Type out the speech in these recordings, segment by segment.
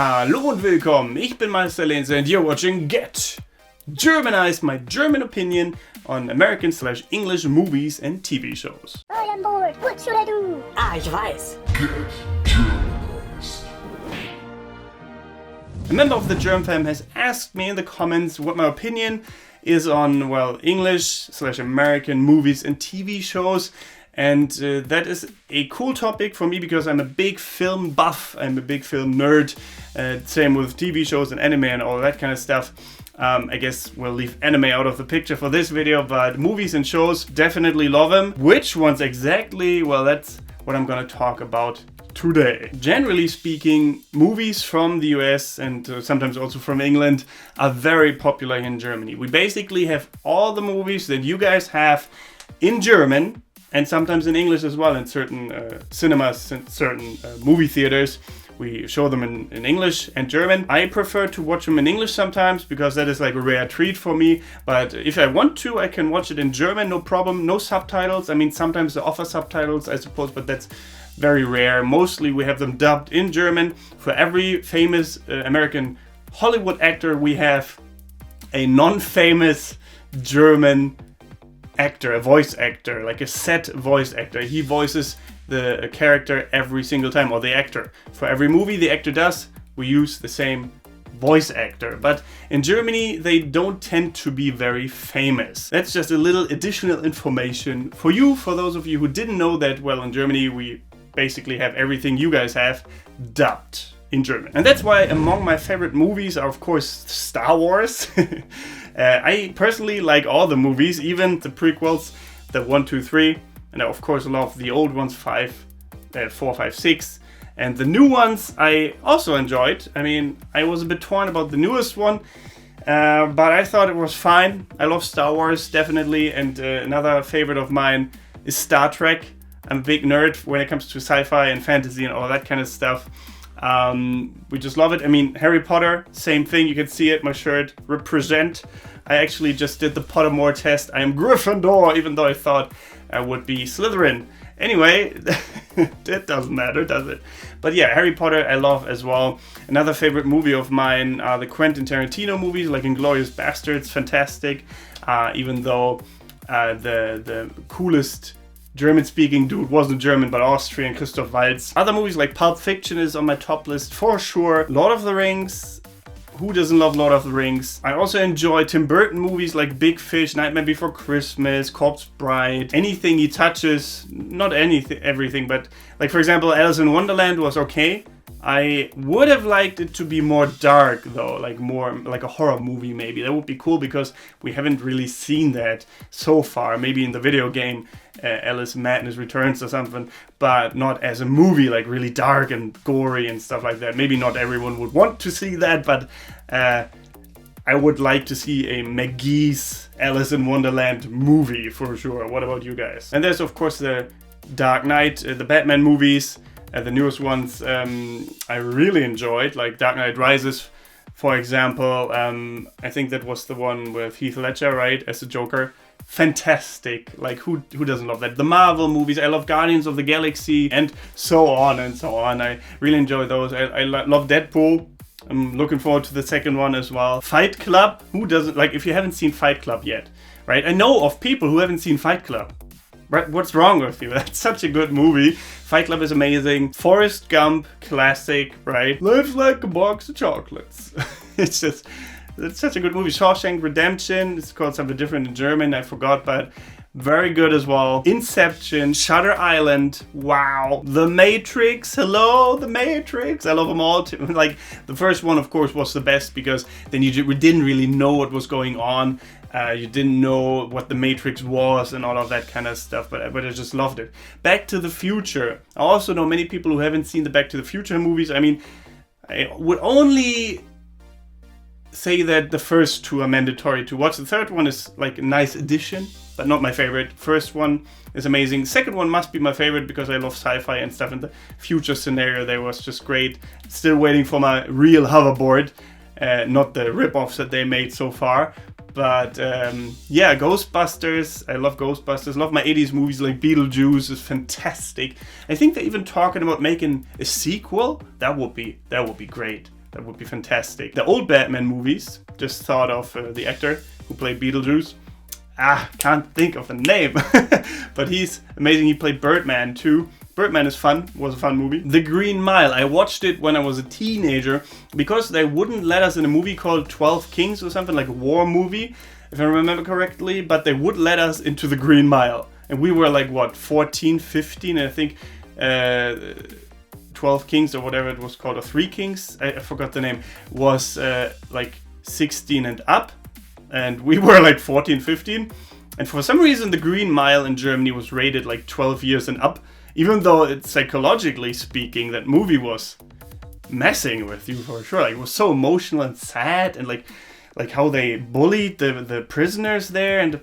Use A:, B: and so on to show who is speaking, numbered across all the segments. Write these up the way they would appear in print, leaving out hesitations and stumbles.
A: Hallo und willkommen, ich bin Meister Lenz and you're watching Get Germanized, my German opinion on American/English movies and TV shows.
B: I am bored. What should I do?
C: Ich weiß.
A: A member of the Germ fam has asked me in the comments what my opinion is on, well, English/American movies and TV shows. And that is a cool topic for me because I'm a big film buff, I'm a big film nerd. Same with TV shows and anime and all that kind of stuff. I guess we'll leave anime out of the picture for this video, but movies and shows, definitely love them. Which ones exactly? Well, that's what I'm gonna talk about today. Generally speaking, movies from the US and sometimes also from England are very popular in Germany. We basically have all the movies that you guys have in German and sometimes in English as well in certain cinemas and certain movie theaters. We show them in English and German. I prefer to watch them in English sometimes because that is like a rare treat for me. But if I want to, I can watch it in German, no problem, no subtitles. I mean, sometimes they offer subtitles, I suppose, but that's very rare. Mostly we have them dubbed in German. For every famous American Hollywood actor, we have a non-famous German actor, a voice actor, like a set voice actor. He voices the character every single time, or the actor. For every movie the actor does, we use the same voice actor. But in Germany, they don't tend to be very famous. That's just a little additional information for you, for those of you who didn't know that. Well, in Germany, we basically have everything you guys have dubbed in German. And that's why among my favorite movies are, of course, Star Wars. I personally like all the movies, even the prequels, the 1, 2, 3. And I, of course, love the old ones, 4, 5, 6. And the new ones I also enjoyed. I mean, I was a bit torn about the newest one, but I thought it was fine. I love Star Wars, definitely. And another favorite of mine is Star Trek. I'm a big nerd when it comes to sci-fi and fantasy and all that kind of stuff. We just love it. I mean, Harry Potter, same thing. You can see it, my shirt, represent. I actually just did the Pottermore test. I am Gryffindor, even though I thought I would be Slytherin. Anyway, that doesn't matter, does it? But yeah, Harry Potter I love as well. Another favorite movie of mine are the Quentin Tarantino movies, like Inglourious Basterds, fantastic. Even though the coolest German-speaking dude wasn't German but Austrian, Christoph Waltz. Other movies like Pulp Fiction is on my top list for sure. Lord of the Rings. Who doesn't love Lord of the Rings? I also enjoy Tim Burton movies like Big Fish, Nightmare Before Christmas, Corpse Bride. Anything he touches, not everything, but like for example, Alice in Wonderland was okay. I would have liked it to be more dark though, like more like a horror movie maybe. That would be cool because we haven't really seen that so far. Maybe in the video game Alice Madness Returns or something, but not as a movie, like really dark and gory and stuff like that. Maybe not everyone would want to see that, but I would like to see a McGee's Alice in Wonderland movie for sure. What about you guys? And there's of course the Dark Knight, the Batman movies. The newest ones I really enjoyed, like Dark Knight Rises, for example. I think that was the one with Heath Ledger, right, as the Joker. Fantastic. Like, who doesn't love that? The Marvel movies, I love Guardians of the Galaxy, and so on and so on. I really enjoy those. I love Deadpool. I'm looking forward to the second one as well. Fight Club, who doesn't? Like, if you haven't seen Fight Club yet, right? I know of people who haven't seen Fight Club. Right, what's wrong with you? That's such a good movie. Fight Club is amazing. Forrest Gump, classic, right? Life's like a box of chocolates. It's such a good movie. Shawshank Redemption, it's called something different in German, I forgot, but very good as well. Inception, Shutter Island, wow. The Matrix, hello, The Matrix. I love them all. Like, the first one, of course, was the best because then you didn't really know what was going on. You didn't know what the Matrix was and all of that kind of stuff, but I just loved it. Back to the Future. I also know many people who haven't seen the Back to the Future movies. I mean, I would only say that the first two are mandatory to watch. The third one is like a nice addition, but not my favorite. First one is amazing. Second one must be my favorite because I love sci-fi and stuff, and the future scenario there was just great. Still waiting for my real hoverboard, not the rip-offs that they made so far. But yeah, Ghostbusters. I love Ghostbusters. Love my 80s movies like Beetlejuice is fantastic. I think they're even talking about making a sequel. That would be great. That would be fantastic. The old Batman movies, just thought of the actor who played Beetlejuice. Can't think of the name, but he's amazing. He played Birdman too. Birdman is fun, was a fun movie. The Green Mile, I watched it when I was a teenager because they wouldn't let us in a movie called 12 Kings or something, like a war movie, if I remember correctly, but they would let us into the Green Mile. And we were like, what, 14, 15, and I think 12 Kings or whatever it was called, or 3 Kings, I forgot the name, was like 16 and up. And we were like 14, 15. And for some reason, the Green Mile in Germany was rated like 12 years and up. Even though it's psychologically speaking, that movie was messing with you for sure. Like, it was so emotional and sad, and like how they bullied the prisoners there, and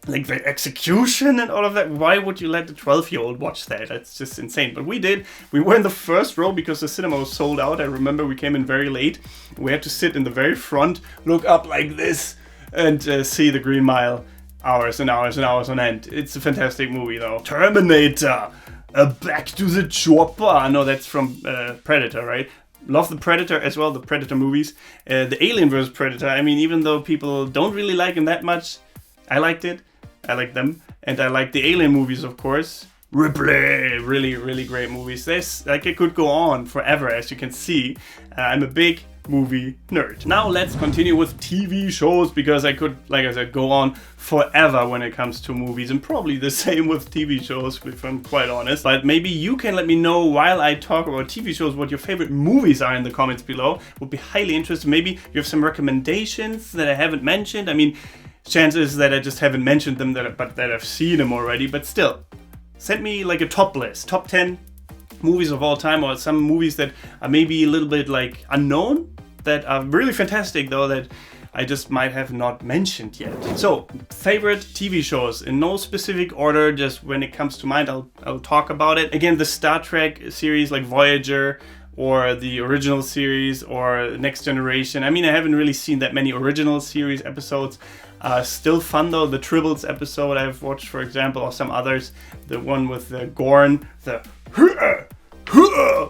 A: like the execution and all of that. Why would you let the 12-year-old watch that? That's just insane. But we did. We were in the first row because the cinema was sold out. I remember we came in very late. We had to sit in the very front, look up like this, and see the Green Mile hours and hours and hours on end. It's a fantastic movie though. Terminator! Back to the chopper! No, that's from Predator, right? Love the Predator as well, the Predator movies. The Alien vs. Predator, I mean, even though people don't really like him that much, I liked it. I like them. And I like the Alien movies, of course. Ripley! Really, really great movies. This, like, it could go on forever, as you can see. I'm a big movie nerd. Now let's continue with TV shows, because I could, like I said, go on forever when it comes to movies, and probably the same with TV shows, if I'm quite honest. But maybe you can let me know while I talk about TV shows what your favorite movies are in the comments below. Would be highly interested. Maybe you have some recommendations that I haven't mentioned. I mean, chances that I just haven't mentioned them, but that I've seen them already. But still, send me like a top list, top 10 movies of all time, or some movies that are maybe a little bit like unknown, that are really fantastic though, that I just might have not mentioned yet. So, favorite TV shows, in no specific order, just when it comes to mind, I'll talk about it. Again, the Star Trek series like Voyager, or the original series, or Next Generation. I mean, I haven't really seen that many original series episodes. Still fun though. The Tribbles episode I've watched, for example, or some others. The one with the Gorn,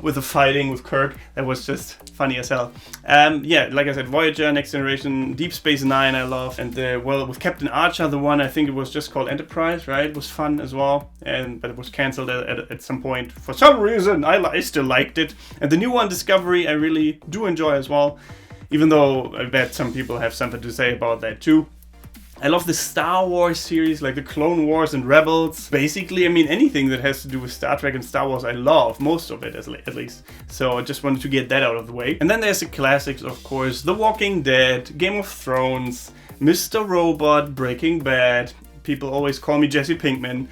A: with the fighting with Kirk, that was just funny as hell. Yeah, like I said, Voyager, Next Generation, Deep Space Nine I love, and well, with Captain Archer, the one I think it was just called Enterprise, right? It was fun as well, but it was cancelled at some point for some reason. I still liked it, and the new one, Discovery, I really do enjoy as well, even though I bet some people have something to say about that too. I love the Star Wars series, like the Clone Wars and Rebels. Basically, I mean, anything that has to do with Star Trek and Star Wars, I love, most of it at least. So I just wanted to get that out of the way. And then there's the classics, of course, The Walking Dead, Game of Thrones, Mr. Robot, Breaking Bad. People always call me Jesse Pinkman,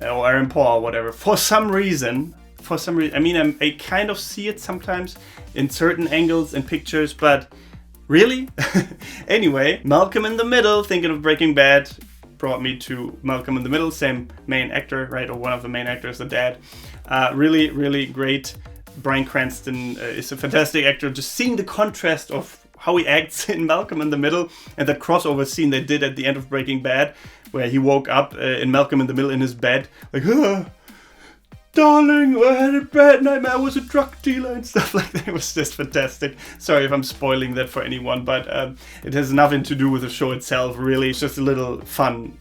A: or Aaron Paul, whatever. For some reason, I mean, I kind of see it sometimes in certain angles and pictures, but really? Anyway, Malcolm in the Middle, thinking of Breaking Bad, brought me to Malcolm in the Middle, same main actor, right? Or one of the main actors, the dad. Really, really great. Bryan Cranston is a fantastic actor. Just seeing the contrast of how he acts in Malcolm in the Middle, and that crossover scene they did at the end of Breaking Bad, where he woke up in Malcolm in the Middle in his bed, like, darling, I had a bad nightmare, I was a drug dealer and stuff like that. It was just fantastic. Sorry if I'm spoiling that for anyone, but it has nothing to do with the show itself, really. It's just a little fun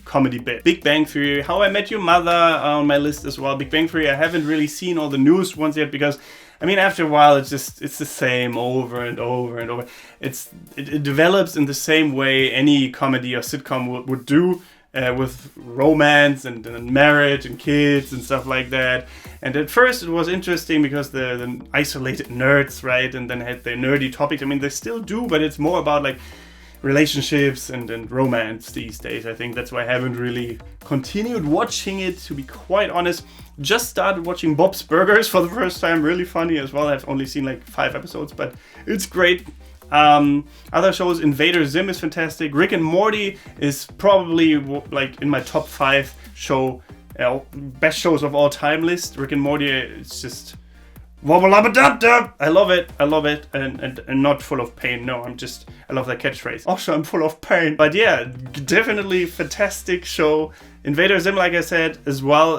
A: comedy bit. Big Bang Theory, How I Met Your Mother on my list as well. Big Bang Theory, I haven't really seen all the newest ones yet, because I mean, after a while, it's the same over and over and over. It develops in the same way any comedy or sitcom would do. With romance and marriage and kids and stuff like that. And at first it was interesting because the isolated nerds, right, and then had their nerdy topics. I mean, they still do, but it's more about like relationships and romance these days. I think that's why I haven't really continued watching it, to be quite honest. Just started watching Bob's Burgers for the first time. Really funny as well. I've only seen like 5 episodes, but it's great. Other shows, Invader Zim is fantastic. Rick and Morty is probably like in my top 5 show, best shows of all time list. Rick and Morty, it's just wobble up a dub dub. I love it, and not full of pain. No, I love that catchphrase. Also, I'm full of pain. But yeah, definitely fantastic show. Invader Zim, like I said, as well.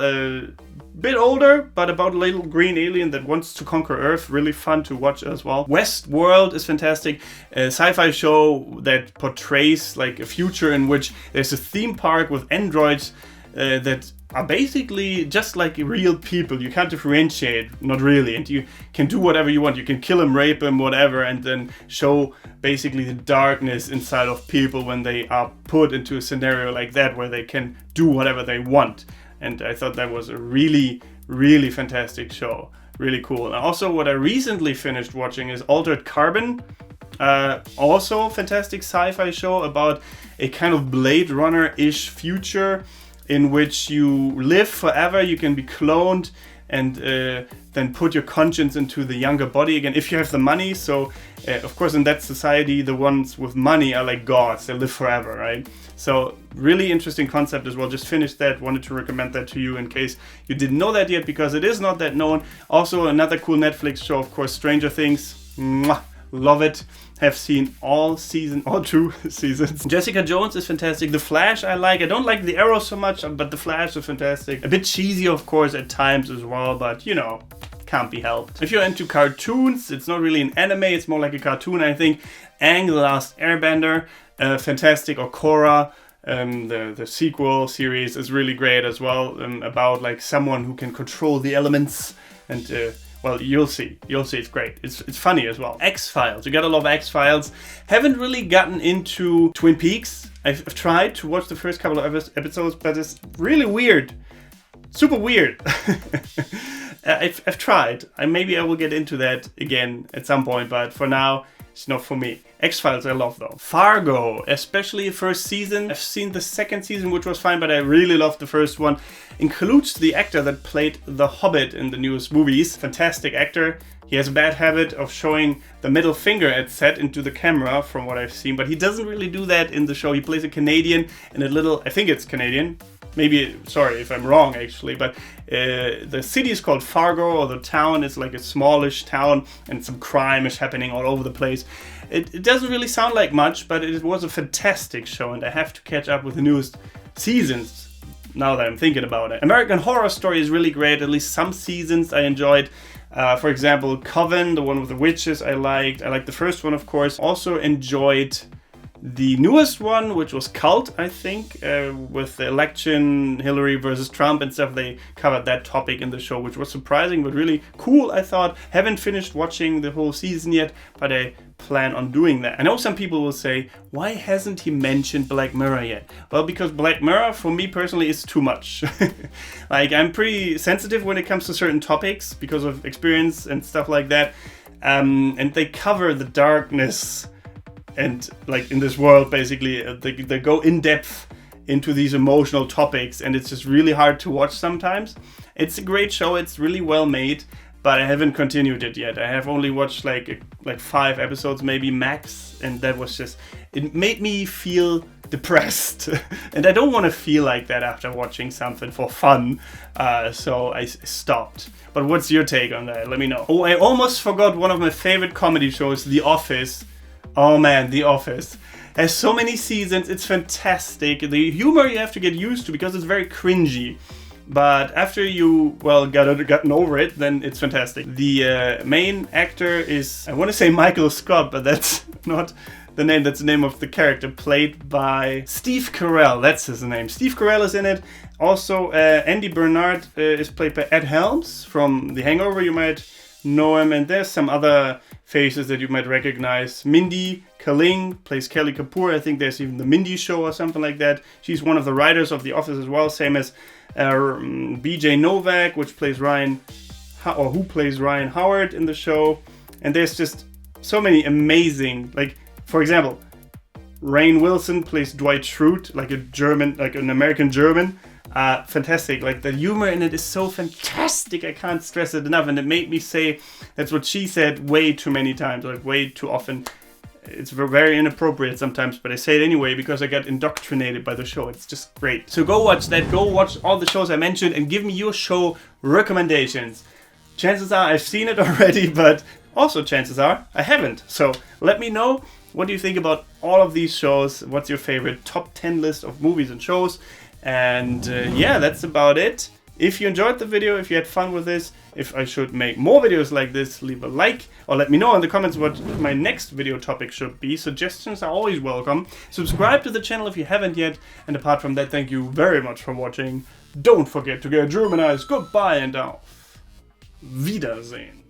A: bit older, but about a little green alien that wants to conquer Earth. Really fun to watch as well. Westworld is fantastic. A sci-fi show that portrays like a future in which there's a theme park with androids that are basically just like real people. You can't differentiate, not really, and you can do whatever you want. You can kill them, rape them, whatever, and then show basically the darkness inside of people when they are put into a scenario like that where they can do whatever they want. And I thought that was a really, really fantastic show. Really cool. And also what I recently finished watching is Altered Carbon. Also fantastic sci-fi show about a kind of Blade Runner-ish future in which you live forever, you can be cloned, and then put your conscience into the younger body again if you have the money. So of course in that society the ones with money are like gods, they live forever, right? So really interesting concept as well. Just finished that, wanted to recommend that to you in case you didn't know that yet, because it is not that known. Also another cool Netflix show, of course, Stranger Things. Mwah, love it. Have seen all 2 seasons. Jessica Jones is fantastic. The Flash I like. I don't like the Arrow so much, but The Flash is fantastic. A bit cheesy, of course, at times as well, but you know, can't be helped. If you're into cartoons, it's not really an anime, it's more like a cartoon, I think. Aang, The Last Airbender, fantastic. Or Korra, the sequel series is really great as well, about like someone who can control the elements, and well, you'll see. It's great. It's funny as well. X-Files. You gotta love X-Files. Haven't really gotten into Twin Peaks. I've tried to watch the first couple of episodes, but it's really weird. Super weird. I've tried. Maybe I will get into that again at some point, but for now, it's not for me. X-Files I love though. Fargo, especially the first season. I've seen the second season, which was fine, but I really loved the first one. Includes the actor that played the Hobbit in the newest movies. Fantastic actor. He has a bad habit of showing the middle finger at set into the camera, from what I've seen, but he doesn't really do that in the show. He plays a Canadian in a little, I think it's Canadian. Maybe, sorry if I'm wrong actually, but the city is called Fargo, or the town is like a smallish town, and some crime is happening all over the place. It doesn't really sound like much, but it was a fantastic show, and I have to catch up with the newest seasons now that I'm thinking about it. American Horror Story is really great, at least some seasons I enjoyed. For example, Coven, the one with the witches, I liked. I liked the first one, of course. Also enjoyed the newest one, which was Cult, I think, with the election, Hillary versus Trump and stuff. They covered that topic in the show, which was surprising but really cool, I thought. Haven't finished watching the whole season yet, but I plan on doing that. I know some people will say, why hasn't he mentioned Black Mirror yet? Well, because Black Mirror, for me personally, is too much. Like, I'm pretty sensitive when it comes to certain topics because of experience and stuff like that. And they cover the darkness, and like in this world, basically, they go in depth into these emotional topics, and it's just really hard to watch sometimes. It's a great show. It's really well made, but I haven't continued it yet. I have only watched like 5 episodes, maybe max, and that was just, it made me feel depressed, and I don't want to feel like that after watching something for fun. So I stopped. But what's your take on that? Let me know. Oh, I almost forgot one of my favorite comedy shows, The Office. Oh man, The Office has so many seasons. It's fantastic. The humor you have to get used to because it's very cringy. But after you, well, gotten over it, then it's fantastic. The main actor is, I want to say Michael Scott, but that's not the name. That's the name of the character, played by Steve Carell. That's his name. Steve Carell is in it. Also, Andy Bernard is played by Ed Helms from The Hangover. You might know him. And there's some other faces that you might recognize. Mindy Kaling plays Kelly Kapoor. I think there's even the Mindy Show or something like that. She's one of the writers of The Office as well, same as BJ Novak, which plays who plays Ryan Howard in the show. And there's just so many amazing, like, for example, Rainn Wilson plays Dwight Schrute, like an American German. Fantastic. Like, the humor in it is so fantastic. I can't stress it enough. And it made me say, that's what she said way too many times, like way too often. It's very inappropriate sometimes, but I say it anyway because I got indoctrinated by the show. It's just great. So go watch that. Go watch all the shows I mentioned and give me your show recommendations. Chances are I've seen it already, but also chances are I haven't. So let me know. What do you think about all of these shows? What's your favorite top 10 list of movies and shows? And yeah, that's about it. If you enjoyed the video, if you had fun with this, if I should make more videos like this, leave a like or let me know in the comments what my next video topic should be. Suggestions are always welcome. Subscribe to the channel if you haven't yet. And apart from that, thank you very much for watching. Don't forget to get Germanized. Goodbye and auf Wiedersehen.